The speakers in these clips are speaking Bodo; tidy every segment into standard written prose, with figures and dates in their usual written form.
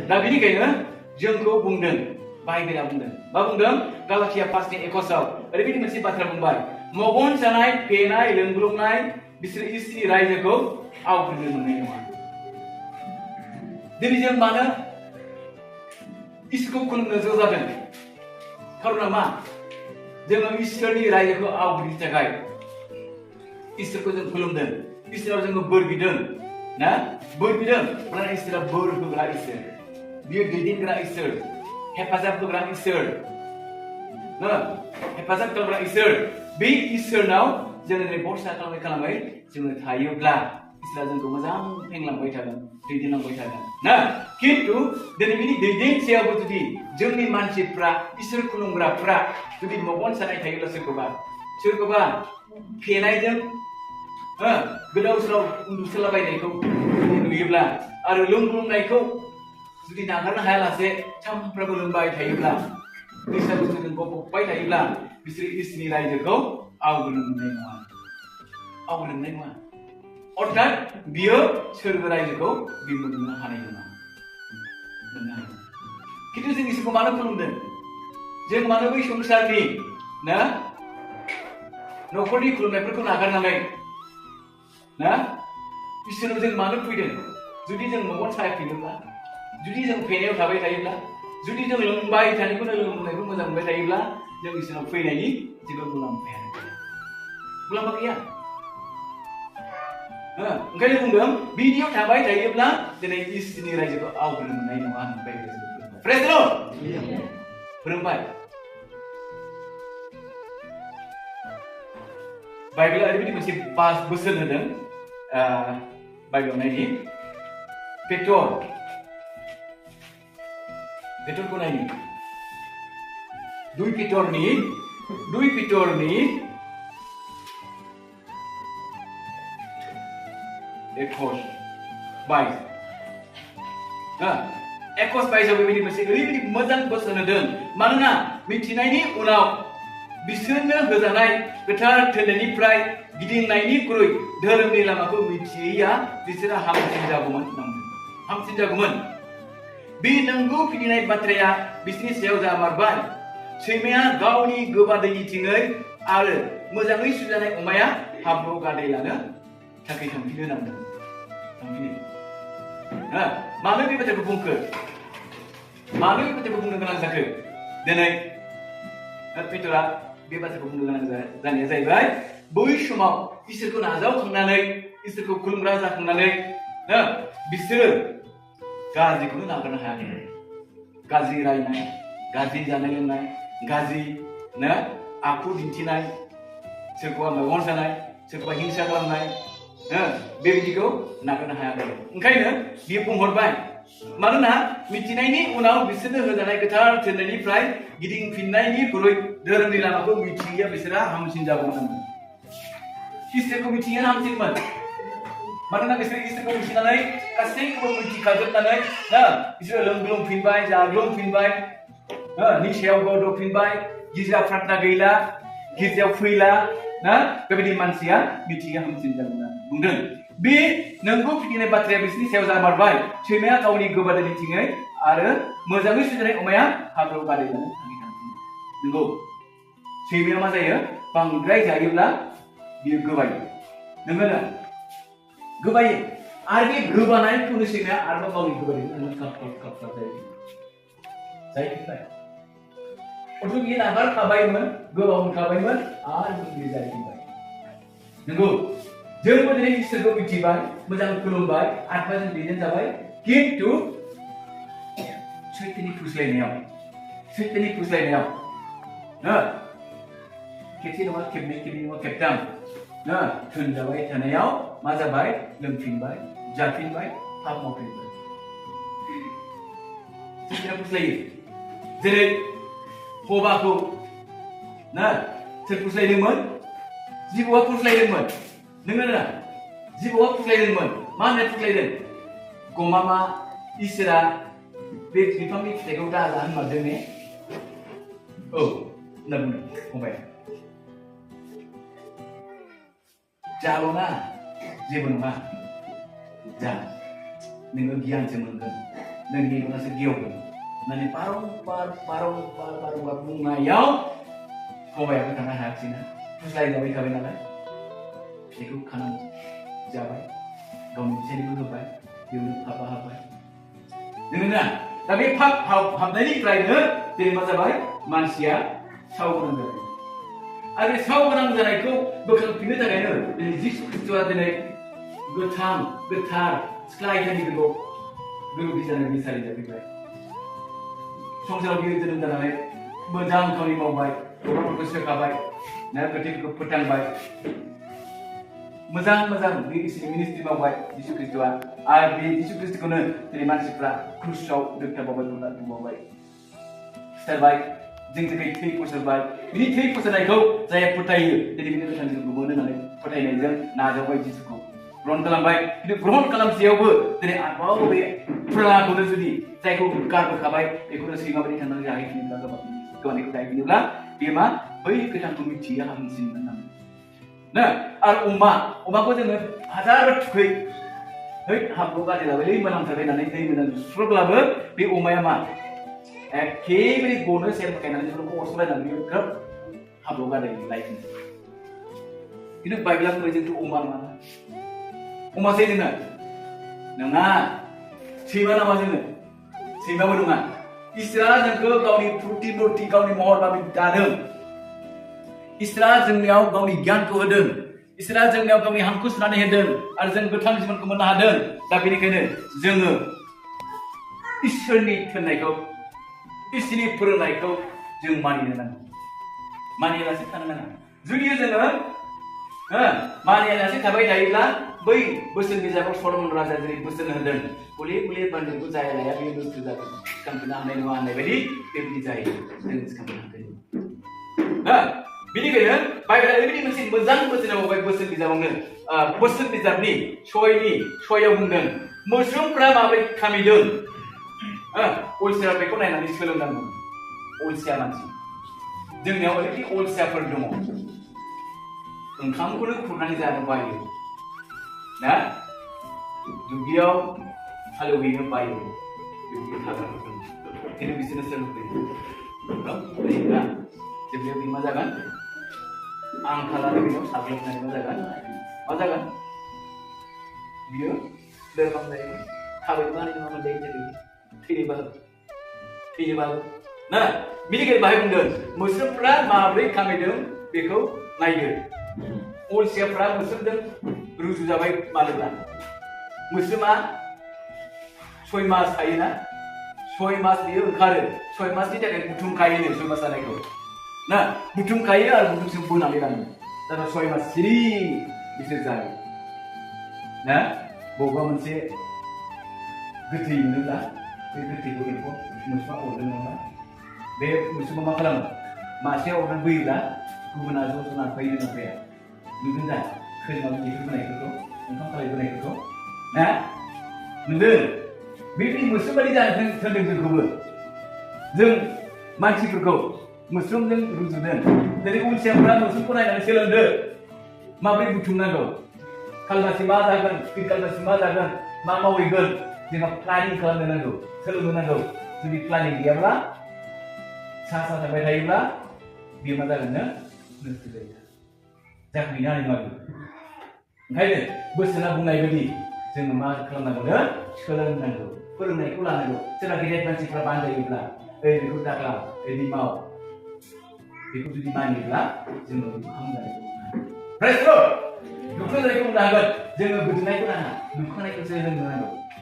दा बेनिखायनो जोंखौ बुंदों बाइबेला बुंदों मा बुंदों गालातिया 5:21 ओरैबायदि मोनसे बाथ्रा बुंबाय मगन जानाय फेनाय लोंग्लुंनाय बिसोर इसोरनि रायजोखौ आवग्रिनो मोननाय नङा। दिनै जों मानो इसोरखौ खुलुमनो ज' जादों खारना मा जोङो इसोरनि रायजोखौ आवग्रिनो थाखाय इसोरखौ जों खुलुमदों इसोराव जोङो बोर बिदों ना बोर बिदों मानोना इसोरा बोर होग्रा इसोर बियो दैदेनग्रा इसोर हेफाजाब होग्रा इसोर हेफाजाब खालामग्रा इसोर बे इसोरनाव जोङो दिनै भरसा खालामै जोङो थायोब्ला इसोरा जोंखौ मोजां फेंलांबाय थागोन दैदेनलांबाय थागोन ना खिन्थु दिनै बिनि दैदेनसेयावबो जुदि जोंनि मानसिफ्रा इसोर खुलुमग्राफ्रा जुदि मगन सानाय थायोब्ला सोरखौबा फेनायजों गोदाव सोराव उन्दुसोलाबायनायखौ नुयोब्ला आरो लोंग्लुंनायखौ जुदि नागारनो हायालासे सानफ्रोमबो लोंबाय थायोब्ला निसा बुस्थुजों गफबबाय थायोब्ला बिसोर इसोरनि रायजोखौ आवग्रिनो मोननाय नङा अर्थात बियो सोरगो रायजोखौ बियो मोननो हानाय नङा खिन्थु जों इसोरखौ मानो खुलुमदों जों मानो बै संसारनि ना न'खरनि खुलुमनायफोरखौ नागारनानै ना इसोरनाव जों मानो फैदों जुदि जों मगन सायाखैमोनब्ला जुदि जों फेनायाव थाबाय थायोब्ला जुदि जों लोंबाय थानायखौनो लोंनायखौ मोजां मोनबाय थायोब्ला जों इसोरनाव फैनायनि जेबो मुलाम्फा गैया ओंखायनो बुंदों बिदियाव थाबाय थायोब्ला दिनै इसोरनि रायजोखौ आवग्रिनो मोननाय नङा होननानै प्रेज द लर्ड फोरोंबाय बाइबेला ओरैबायदि मोनसे बोसोन होदों बाइबेलाव नायनि पेटरखौ नायनि 2 पेटरनि 21:22 बेबायदि मोनसे ओरैबायदि मोजां बोसोन होदों मानोना मिथिनायनि उनाव बिसोरनो होजानाय गोथार थोननायनिफ्राय गिदिंनायनिख्रुइ धोरोमनि लामाखौ मिथियैया बिसोरो हामसिन जागौमोन बे नंगौ फिदिनाय बाथ्राया बिसोरनि सायाव जामारबाय सैमाया गावनि गोबादैनिथिङै आरो मोजाङै सुजानाय अमाया हाब्रुआव गादै लानो थाखाय थांफिनो नांदों मानो बे बाथ्राखौ बुंखो मानो बे बाथ्राखौ बुंनो गोनां जाखो दिनै पेटरा बे बाथ्राखौ बुंनो गोनां जानाया जाहैबाय बै समाव इसोरखौ नाजावखांनानै इसोरखौ खुलुमग्रा जाखांनानै बिसोरो गाज्रिखौनो नागारनो हायाखै गाज्रि रायनाय गाज्रि जानाय लोंनाय गाज्रि आखु दिन्थिनाय सोरखौबा मेगन सानाय सोरखौबा हिंसा खालामनाय बेबायदिखौ नागारनो हायाखै ओंखायनो बियो बुंहरबाय मानोना मिथिनायनि उनाव बिसोरनो होजानाय गोथार थोननायनिफ्राय गिदिंफिननायनिख्रुइ धोरोमनि लामाखौ मिथियैया बिसोरहा हामसिन जागौमोन इसोरखौ मिथियैया हामसिनमोन मानोना बिसोर इसोरखौ मिथिनानै गासैखौबो मिथिखाजोबनानै बिसोरो लोंग्लुंफिनबाय जाग्लुंफिनबाय निसायाव गद'फिनबाय गिर्जा प्रार्थना गैला गिर्जायाव फैला बेबायदि मानसिया मिथियैया हामसिन जागौमोन बुंदों बे नंगौ फिदिनाय बाथ्राया बिसोरनि सायाव जामारबाय सैमाया गावनि गोबादैनिथिङै आरो मोजाङै सुजानाय अमाया हाब्रुआव गादै लानो थांफिनो नंगौ सैमाया मा जायो बांद्राय जायोब्ला बियो गोबायो नंगौना गोबायो आरो बे गोबानायखौनो सैमाया आरोबाव गावनि गोबादैजों खाब जायफिनबाय अथ' बियो नागारखाबायमोन गोबावखाबायमोन आरो बियो जायफिनबाय नंगौ जोंबो दिनै इसोरखौ मिथिबाय मोजां खुलुमबाय आत्माजों दैदेन जाबाय खिन्थु सैथोनि फुस्लायनायाव खेबसे नङा खेबनै खेबनै नङा खेबथाम थोनजाबाय थानायाव मा जाबाय लोंफिनबाय जाफिनबाय पाप मावफिनबाय सैथोआ फुस्लायो जेरै हबाखौ सोर फुस्लायदोंमोन जिबौआ फुस्लायदोंमोन नोंगौना जिबौआ फुस्लायदोंमोन मा होनना फुस्लायदों गमामा इसोरा बे बिफांनि फिथाइखौ दाजा होनमारदों ने होनना बुंदों फंबाया जाल'ना जेबो नङा जा नोङो गियानसो मोनगोन नोंनि मेगनासो गेवगोन होननानै बारंबार बुंनायाव हौवायाबो थांनो हायाखिसैना फुस्लायजाबाय थाबाय नालाय फिथाइखौ खानानै जाबाय गावनि फिसायनिबो होबाय बेयावनो फाबा हाबबाय नोंगोना दा बे फाब हाबनायनिफ्रायनो दिनै मा जाबाय मानसिया साव गोनां जाबाय आरो बे साव गोनां जानायखौ बोखांफिननो थाखायनो दिनै जिसु ख्रिस्ट'आ दिनै गोथार सिख्ला आइजोनि गोरबोनि जानाय बिसारि जाफैबाय संसाराव बियो जोनोम जानानै मोजां खामानि मावबाय गथ'फोरखौ सोखाबाय गोथैफोरखौ फोथांबाय मोजां बे मिनिस्ट्रि मावबाय जिसु ख्रिस्ट'आ आरो बे जिसु ख्रिस्ट'खौनो दिनै मानसिफ्रा क्रुसाव दोनथाबावबाय सिथारबाय जों थाखाय थै फसरबाय बिनि थै फसरनायखौ जाय फोथायो दिनै बिनि गोथां जिउखौ मोनो होननानै फोथायनायजों नाजावबाय जिसुखौ ग्रहण खालामबाय खिन्थु ग्रहण खालामसेयावबो दिनै आरोबाव बे फुरानाखौनो जुदि जायखौ गारबोखाबाय बेखौनो सैमाबायदि थांनानै जाहैफिनोब्ला गोबानायखौ जाहैफिनोब्ला बेयो मा बै गोथांखौ मिथियो हामसिन होननानै ना आरो अमाखौ जोङो हाजार थुखै हाब्रु गाज्रि जाबायलै मोनामथारबाय होननानै दै मोजां सुस्रब्लाबो बे अमाया मा एखेबारे गनो सेर फकायनानै बेफोरखौ अरसलायनानै बियो ग्रोब हाब्रु गाज्रि लायफिनो खिन्थु बाइबेला बुंबाय जोंथ' अमा नङा अमासै जोङो नङा सैमा नामा जोङो सैमाबो नङा इसोरा जोंखौ गावनि मुर्ति गावनि महर बायदि दादों इसोरा जोंनियाव गावनि गियानखौ होदों इसोरा जोंनियाव गावनि हांखौ सोनानै होदों आरो जों गोथां जिबनखौ मोननो हादों दा बेनिखायनो जोङो इसोरनि थिननायखौ इसोरनि फोरोंनायखौ जों मानिनो नांगौ मानियालासे थानो नाङा जुदि जोङो मानियालासे थाबाय थायोब्ला बै बोसोन बिजाबाव सल'मन राजा जेरै बोसोन होदों गले बान्दोखौ जाया लाया बेयो नस्थ' जागोन सिखांफिननो हानाय नङा होननाय बायदि बेबायदि जायो जों सिखांफिननो हागोन बेनिखायनो बाइबेला ओरैबायदि मोनसे मोजां बोसोन होबाय बोसोन बिजाबावनो बोसोन बिजाबनि सयाव बुंदों मोस्रोमफ्रा माबोरै खामिदों अलसिया बेखौ नायनानै सोलोंनांगौ अलसिया मानसि जोंनियाव ओरैबायदि अलसियाफोर दङ ओंखामखौनो खुरनानै जानो बायो ना दुब्लियाव हालेवहैनो बायो बेबायदि थाग्राफोर दं खिन्थु बिसोरनो सोलोंफैयो जोबनायाव बे मा जागोन आंखालानो बेनाव साग्लोबनानै मा जागोन बियो लोरबां जायो थाबायनोबो हानाय नङा मोनजायो थैनोबाबो ना बेनिखायनो बाहाय बुंदों मोस्रोमफ्रा माब्रै खामायदों बेखौ नायदो अलसियाफ्रा मोस्रोमजों रुजुजाबाय मानोब्ला मोस्रोमा 6 मास थायोना 6 मास बियो ओंखारो 6 मासनि थाखाय बुथुमखायोनो 6 मास जानायखौ ना बुथुमखायो आरो बुथुमसिम बोनानै लाङो दाना 6 मास सिरि बिसोर जायो ना बबेबा मोनसे गोथै मोनोब्ला बे गोथैखौ एम्फौ मोस्रोमा अरदों नङा बे मोस्रोमा मा खालामो मासेया अरनानै बोयोब्ला गुबुना ज' नारफायो नारफाया नुदों दा खोजोमा बिदैफोर बोनायफोरखौ ओंखाम खालाय बोनायफोरखौ ना नुदों बेबायदि मोस्रोमबादि जानो थोनदों जोंखौबो जों मानसिफोरखौ मोस्रोमजों रुजुदों जेरै अलसियाफ्रा मोस्रोमखौ नायनानै सोलोंदो माबोरै बुथुमनांगौ खालमासि मा जागोन फैखालमासि मा जागोन मा मावहैगोन जोंहा प्लानिं खालामनो नांगौ सोलोंनो नांगौ जुदि प्लानिं गैयाब्ला सा थाबाय थायोब्ला बेयो मा जागोननो नस्थ' जायो जाफैनो हानाय नङा ओंखायनो बोसोना बुंनाय बायदि जोङो मा खालामनांगौनो सोलोंनांगौ फोरोंनायखौ लानांगौ सोरबा गेदेर मानसिफ्रा बानजायोब्ला बेखौ दाखालाम बिदि माव बेखौ जुदि मानियोब्ला जोङो बेखौ हामजानायखौ दुखुनायखौ बुंनो हागोन जोङो गोजोननायखौ नाङा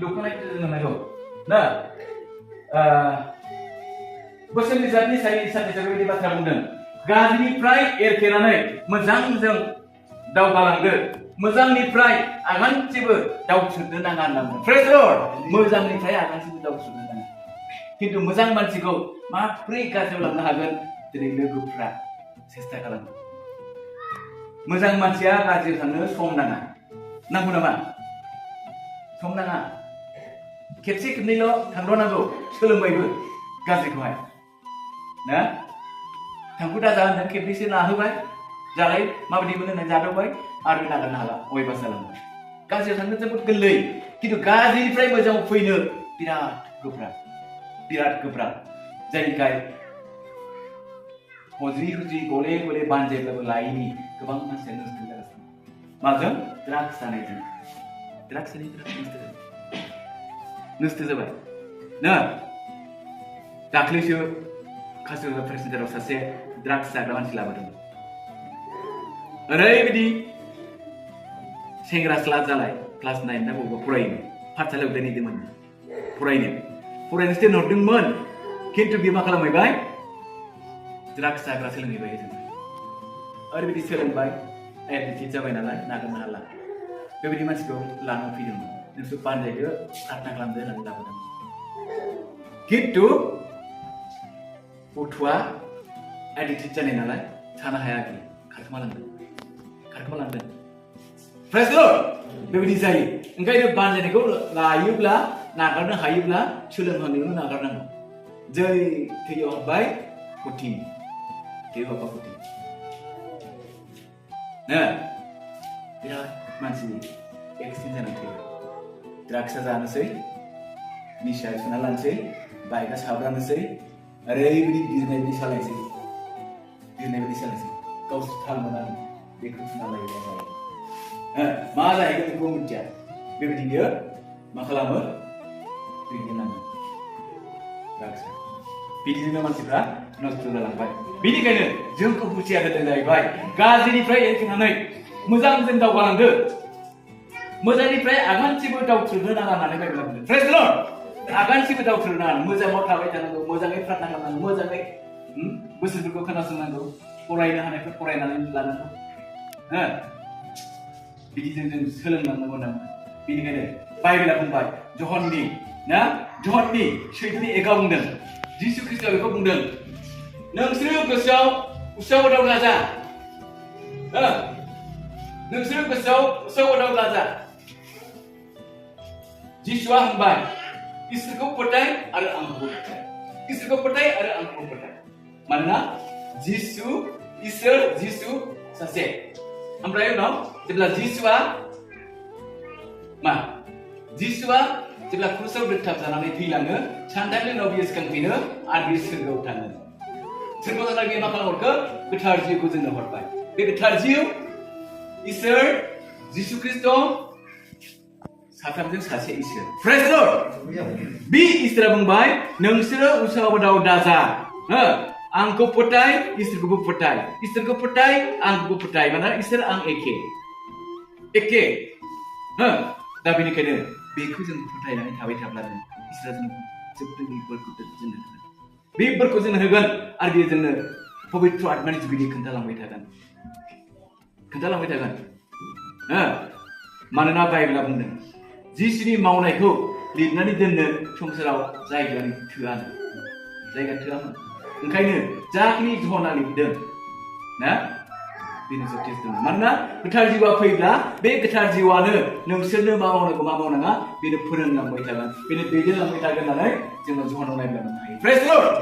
दुखुनायखौसो लोंनांगौ ना बोसोन बिजाबनि सानैसो बेबायदि बाथ्रा बुंदों गाज्रिनिफ्राय एरखेनानै मोजांजों दावगालांदो मोजांनिफ्राय आगानसेबो दावसोमनो नाङा होनना बुङो प्रेज द लर्ड मोजांनिफ्राय आगानसेबो दावसोमनो नाङा खिन्थु मोजां मानसिखौ माब्रै गाज्रियाव लांनो हागोन दिनै लोगोफ्रा सेस्था खालामो मोजां मानसिया गाज्रियाव थांनो सम नाङा नांगौ नामा सम नाङा खेबसे खेबनैल' थांब्रनांगौ सोलोंबायबो गाज्रिखौहाय ना थांखु दाजा होनदों खेबनैसो लाहोबाय जालाय माबायदि मोनो होननानै जादावबाय आरो नागारनो हाला अयबास जालांबाय गाज्रियाव थांनो जोबोद गोरलै खिन्थु गाज्रिनिफ्राय मोजाङाव फैनो बिराद गोब्राब बिराद गोब्राब जायनि थाखाय हज्रि हुज्रि गले गले बानजायब्लाबो लायैनि गोबां मानसिया नस्थ' जागासिनो माजों ड्राग्स जानायजों नस्थ' जाबाय ना दाख्लैसो काजलगाव प्रेसिडेन्टआव सासे ड्राग्स जाग्रा मानसि लाबोदोंमोन ओरैबायदि सेंग्रा सिख्ला जालाय क्लास 9 ना बबेबा फरायोमोन पाठसालायाव दोनहैदोंमोन फरायनो थिनहरदोंमोन खिन्थु बियो मा खालामहैबाय ड्राग्स जाग्रा सोलोंहैबाय ओरैबायदि सोलोंबाय एडिक्टेड जाबाय नालाय नागारनो हाला बेबायदि मानसिखौ लानानै फैदोंमोन नोंसोर बानजायदो प्रार्थना खालामदो होननानै लाबोदोंमोन खिन्थु गथ'आ एडिक्टेड जानाय नालाय थानो हायाखै खारखोमा लांदों प्रेज द लर्ड बेबायदि जायो ओंखायनो बानजायनायखौ लायोब्ला नागारनो हायोब्ला सोलोंहांनायावनो नागारनांगौ जै थैयाव हाबबाय कठिन बिराद मानसि एक्सिडेन्ट जानानै थैबाय ड्राग्सआ जानोसै निसा सुना लानोसै बाइकआ साब्रानोसै ओरैबायदि बिरनाय बायदि सालायसै गावसोर थाल मोनानो बेखौ सुना लायो मा जाहैगोन बेखौ मिथिया बेबायदि बियो मा खालामो दैदेनलाङो ड्राग्सआ बिदिनो मानसिफ्रा नस्थ' जालांबाय बेनिखायनो जोंखौ बुजिया होदों जाहैबाय गाज्रिनिफ्राय एरखेनानै मोजांजों दावगालांदो मोजांनिफ्राय आगानसेबो दावथ्रोदनो नाङा होननानै बाइबेला बुंदों प्रेज द लर्ड आगानसेबो दावथ्रोदनो नाङा मोजाङाव थाबाय थानांगौ मोजाङै प्रार्थना खालामनांगौ मोजाङै बोसोनफोरखौ खोनासंनांगौ फरायनो हानायफोर फरायनानै लानांगौ बिदिजों जों सोलोंलांनांगौ नामा बेनिखायनो बाइबेला बुंबाय जहननि सैथोनि एकाव बुंदों जिसु ख्रिस्टआ बेखौ बुंदों नोंसोरो गोसोआव उसाव-बादाव दाजा नोंसोरो गोसोआव उसाव-बादाव दाजा जिसुआ होनबाय इसोरखौ फोथाय आरो आंखौबो फोथाय मानोना जिसु सासे ओमफ्राय उनाव जेब्ला जिसुआ जेब्ला क्रुसाव दोनथाब जानानै थैलाङो सानथामनि उनाव बियो सिखांफिनो आरो बियो सोरगोआव थाङो सोरगोआव थांनानै बियो मा खालामहरखो गोथार जिउखौ जोंनो हरबाय बे गोथार जिउ इसोर जिसु ख्रिस्ट साथामजों सासे इसोर प्रेज द लर्ड बे इसोरा बुंबाय नोंसोरो उसाव-बादाव दाजा आंखौ फोथाय इसोरखौबो फोथाय आंखौबो फोथाय मानोना इसोर आं एखे दा बेनिखायनो बेखौ जों फोथायनानै थाबाय थाब्लानो इसोरा जों जोबोद बे बोरखौ जोंनो होगोन आरो बेयो जोंनो पबित्र आत्मानि जुगिदि खोन्थालांबाय थागोन मानोना बाइबेला बुंदों जिसुनि मावनायखौ लिरनानै दोननो संसाराव जायगा थोआमोन ओंखायनो जाखिनि जहना लिरदों बेनो जथेस्थ मानोना गोथार जिउआ फैब्ला बे गोथार जिउआनो नोंसोरनो मा मावनांगौ मा मावनाङा बेनो फोरोंलांबाय थागोन बेनो दैदेनलांबाय थागोन होननानै जोङो जहनाव नायब्ला मोननो हायो प्रेज द लर्ड